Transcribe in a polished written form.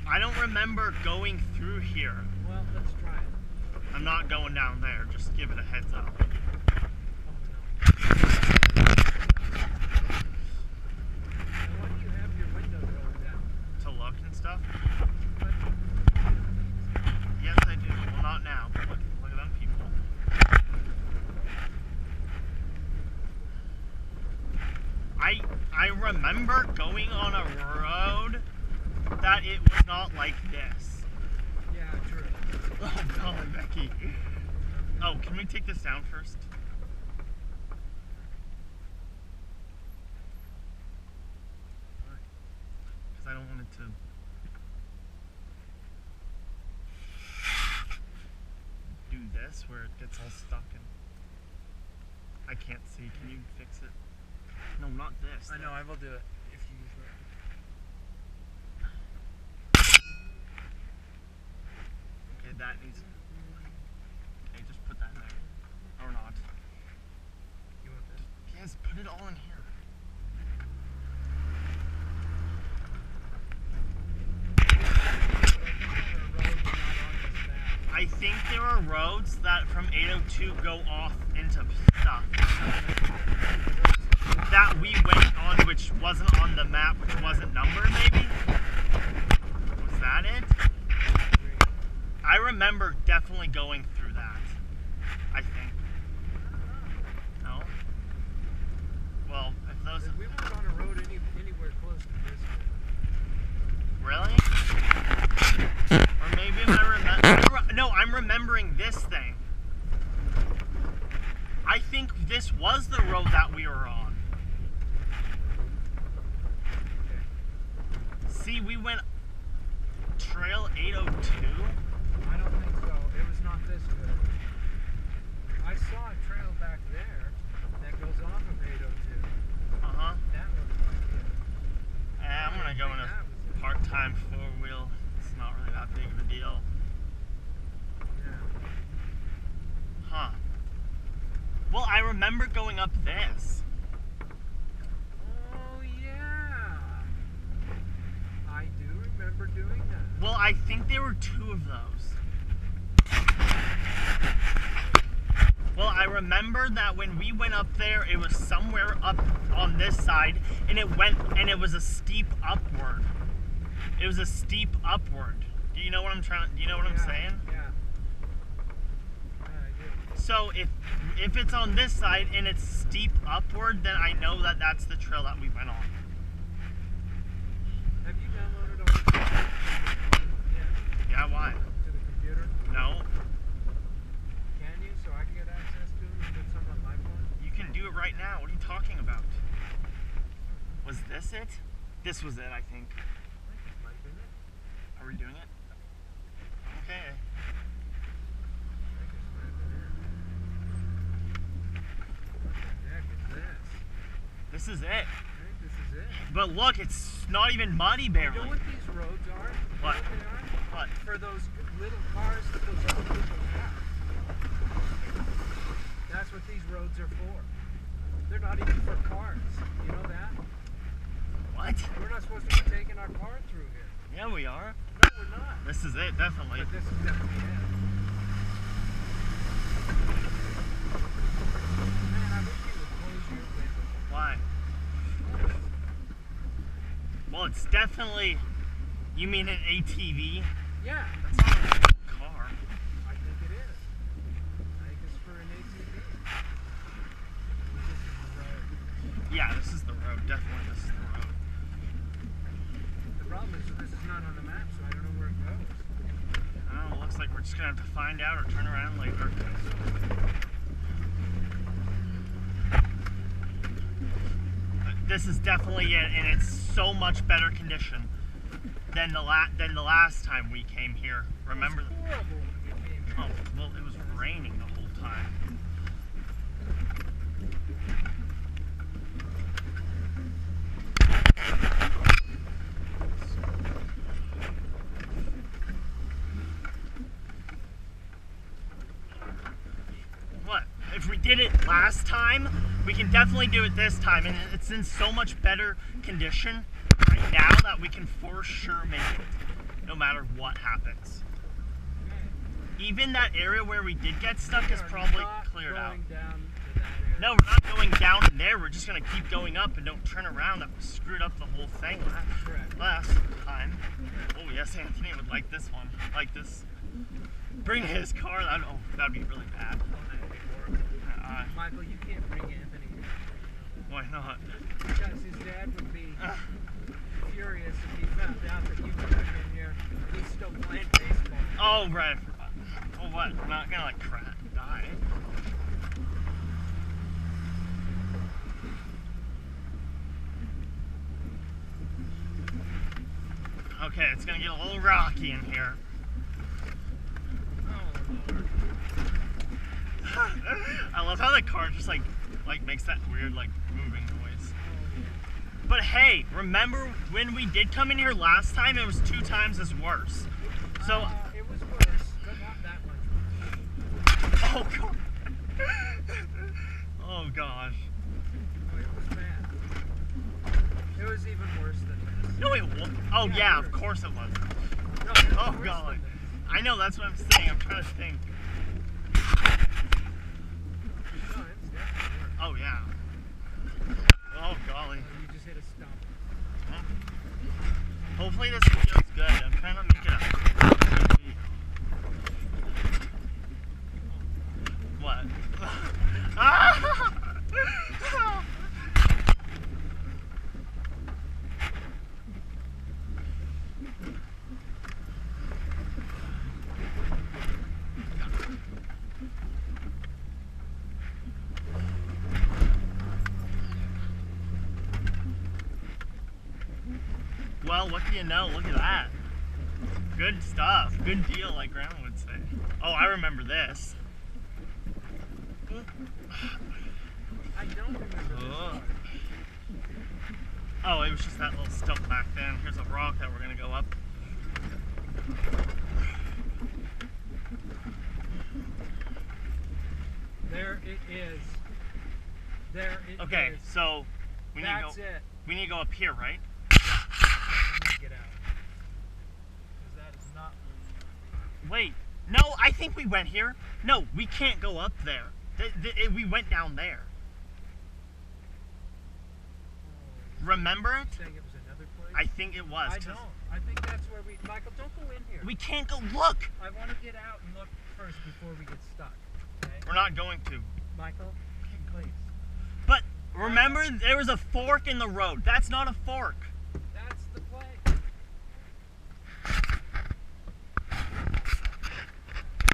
I don't remember going through here. Well, let's try it. I'm not going down there. Just give it a heads up. Why do you have your windows rolled down? To look and stuff? Yes, I do. Well, not now, but look at them people. I remember going on a road that it was not like this. Yeah, true. Oh, golly, Becky. Oh, can we take this down first? Because I don't want it to... do this where it gets all stuck and I can't see. Can you fix it? No, not this. I know, I will do it if you use it. Okay, that needs... Okay, just put that in there. Or not. You want this? Yes, put it all in here. I think there are roads that from 802 go off into stuff. That we went on, which wasn't on the map, which wasn't numbered, maybe? Was that it? I remember definitely going through that. I think. No? Well, if those... We weren't on a road anywhere close to this. Really? Or maybe if I remember... No, I'm remembering this thing. I think this was the road that we were on. See, we went Trail 802. I don't think so. It was not this good. I saw a trail back there that goes off of 802. Uh-huh. That looked like it. I'm gonna go in a part-time four-wheel. It's not really that big of a deal. Yeah. Huh. Well, I remember going up this. Oh, yeah. I do remember doing that. Well, I think there were two of those. Well, I remember that when we went up there, it was somewhere up on this side, and it was a steep upward. It was a steep upward. Do you know what I'm saying? Yeah. I do. So if it's on this side and it's steep upward, then I know that that's the trail that we went on. Have you downloaded all the Yeah, why? to the computer? No. Can you, so I can get access to them and do some on my phone? You can do it right now. What are you talking about? Was this it? This was it, I think. I think this might have been it. Are we doing it? Okay. I think this might have been it. What the heck is this? This is it. I think this is it. But look, it's not even muddy You barely. know what these roads are? You What? know what they are? What? For those little cars that those other people have. That's what these roads are for. They're not even for cars. You know that? What? We're not supposed to be taking our car through here. Yeah, we are. No, we're not. This is it, definitely. But this is definitely it. Man, I wish you would close your window. Why? Well, it's definitely... You mean an ATV? Yeah, That's not a car. I think it is. I think it's for an ATV. This is the road. Yeah, this is the road. Definitely, this is the road. The problem is that this is not on the map, so I don't know where it goes. Oh, it looks like we're just gonna have to find out or turn around later. This is definitely it, and it's so much better condition than the last time we came here. Remember? It was horrible when we came here. Oh, well, it was raining the whole time. What? If we did it last time, we can definitely do it this time, and it's in so much better condition right now that we can for sure make it. no matter what happens. Okay. Even that area where we did get stuck is We are probably not cleared out. going down to that area. No, we're not going down in there. We're just going to keep going up and don't turn around. That screwed up the whole thing Correct. last time. Oh, yes, Anthony would like this one. Like this. Bring his car. That'd be really bad. Michael, you can't bring Anthony here. Why not? Because his dad would be furious if he found out that you come in here and he's still playing baseball. Oh, right. Oh, what? I'm not gonna like die. Okay, it's gonna get a little rocky in here. I love how the car just like makes that weird like moving noise. But hey, remember when we did come in here last time? It was 2 times as worse. So it was worse, but not that much worse. oh god. Oh gosh. Oh, it was bad. It was even worse than this. No, it won't. Oh yeah, of course it was. No, it was Oh worse god. than this. I know, that's what I'm saying. I'm trying to think. No, it was definitely worse. Oh yeah. Oh golly. Oh, you just hit a stump. Hopefully this video's good. I'm trying to make it a what? Well, what do you know? Look at that. Good stuff. Good deal, like Grandma would say. Oh, I remember this. I don't remember this part. Oh, it was just that little stump back then. Here's a rock that we're going to go up. There it is. There it is. Okay, so we need That's to go. it. We need to go up here, right? I need to get out. Because that is not Wait, no, I think we went here. No, we can't go up there. We went down there. Remember it? saying it was another place? I think it was. I don't. I think that's where we... Michael, don't go in here. We can't go look. I want to get out and look first before we get stuck. Okay? We're not going to. Michael, please. But remember, there was a fork in the road. That's not a fork.